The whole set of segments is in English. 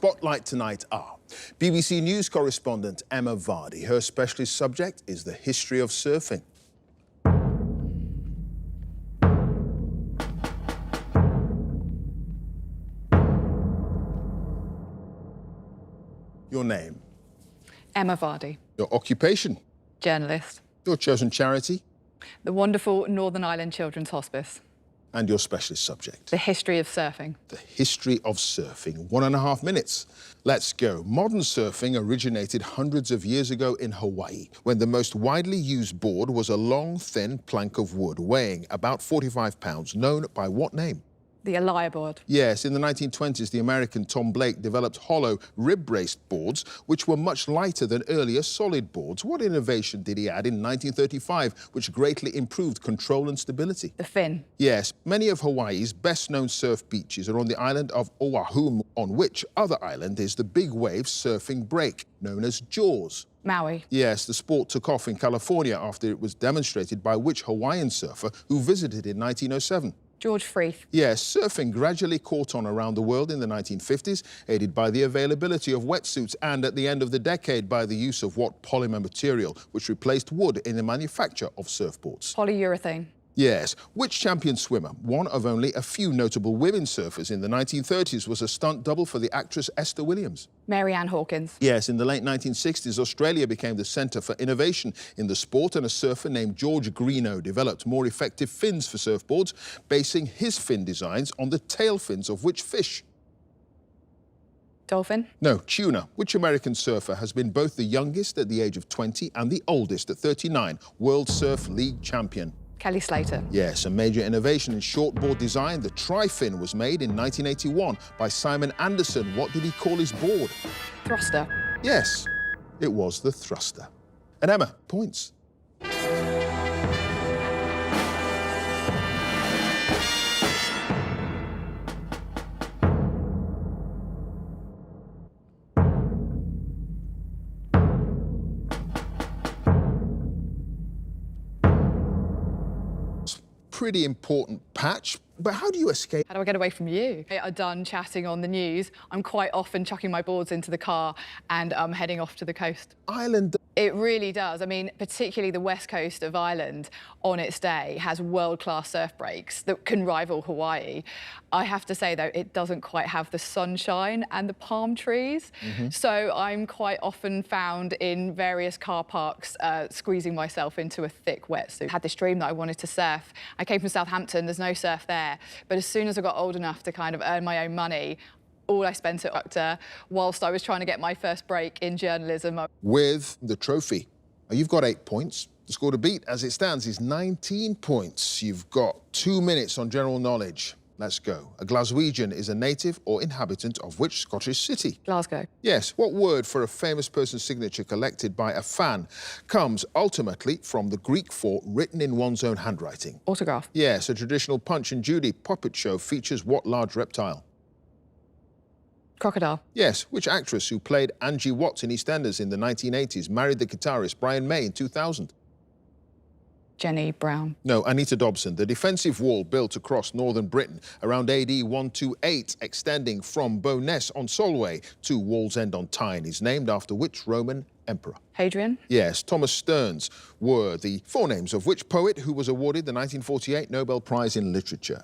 Spotlight tonight are BBC News correspondent Emma Vardy. Her specialist subject is the history of surfing. Your name? Emma Vardy. Your occupation? Journalist. Your chosen charity? The wonderful Northern Ireland Children's Hospice. And your specialist subject? The history of surfing. The history of surfing. 1.5 minutes. Let's go. Modern surfing originated hundreds of years ago in Hawaii, when the most widely used board was a long, thin plank of wood weighing about 45 pounds, known by what name? The Elia board. Yes, in the 1920s, the American Tom Blake developed hollow, rib-braced boards, which were much lighter than earlier solid boards. What innovation did he add in 1935, which greatly improved control and stability? The fin. Yes, many of Hawaii's best-known surf beaches are on the island of Oahu, on which other island is the big wave surfing break, known as Jaws. Maui. Yes, the sport took off in California after it was demonstrated by which Hawaiian surfer who visited in 1907? George Freeth. Yes, surfing gradually caught on around the world in the 1950s, aided by the availability of wetsuits and, at the end of the decade, by the use of what polymer material, which replaced wood in the manufacture of surfboards? Polyurethane. Yes. Which champion swimmer, one of only a few notable women surfers in the 1930s, was a stunt double for the actress Esther Williams? Mary Ann Hawkins. Yes, in the late 1960s, Australia became the centre for innovation in the sport, and a surfer named George Greenough developed more effective fins for surfboards, basing his fin designs on the tail fins of which fish? Dolphin. No, tuna. Which American surfer has been both the youngest at the age of 20 and the oldest at 39, World Surf League champion? Kelly Slater. Yes, a major innovation in shortboard design, the tri-fin, was made in 1981 by Simon Anderson. What did he call his board? Thruster. Yes, it was the thruster. And Emma, points. Pretty important patch, but how do you escape? How do I get away from you? I'm done chatting on the news. I'm quite often chucking my boards into the car and heading off to the coast. Ireland. It really does. I mean, particularly the west coast of Ireland on its day has world-class surf breaks that can rival Hawaii. I have to say, though, it doesn't quite have the sunshine and the palm trees. So I'm quite often found in various car parks squeezing myself into a thick wetsuit. I had this dream that I wanted to surf. I came from Southampton, there's no surf there. But as soon as I got old enough to kind of earn my own money, all I spent it on whilst I was trying to get my first break in journalism. With the trophy. You've got 8 points. The score to beat, as it stands, is 19 points. You've got 2 minutes on general knowledge. Let's go. A Glaswegian is a native or inhabitant of which Scottish city? Glasgow. Yes. What word for a famous person's signature collected by a fan comes ultimately from the Greek for written in one's own handwriting? Autograph. Yes. A traditional Punch and Judy puppet show features what large reptile? Crocodile. Yes. Which actress who played Angie Watts in EastEnders in the 1980s married the guitarist Brian May in 2000? Jenny Brown. No, Anita Dobson. The defensive wall built across northern Britain around AD 128, extending from Bowness on Solway to Wallsend on Tyne, is named after which Roman emperor? Hadrian. Yes, Thomas Stearns were the forenames of which poet who was awarded the 1948 Nobel Prize in Literature?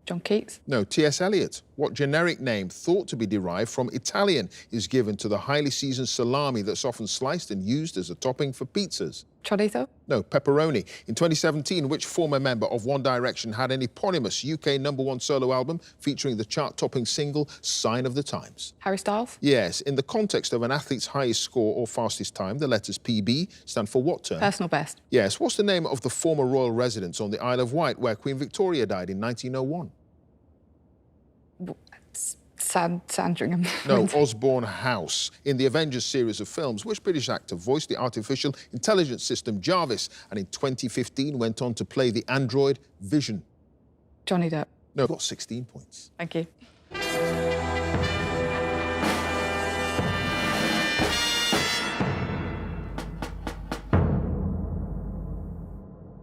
John Keats. No, T.S. Eliot. What generic name, thought to be derived from Italian, is given to the highly seasoned salami that's often sliced and used as a topping for pizzas? Chorizo. No, pepperoni. In 2017, which former member of One Direction had an eponymous UK #1 solo album featuring the chart-topping single Sign of the Times? Harry Styles. Yes, in the context of an athlete's highest score or fastest time, the letters PB stand for what term? Personal best. Yes, what's the name of the former royal residence on the Isle of Wight where Queen Victoria died in 1901? Sandringham. No, Osborne House. In the Avengers series of films, which British actor voiced the artificial intelligence system Jarvis and in 2015 went on to play the android Vision? Johnny Depp. No, got 16 points. Thank you.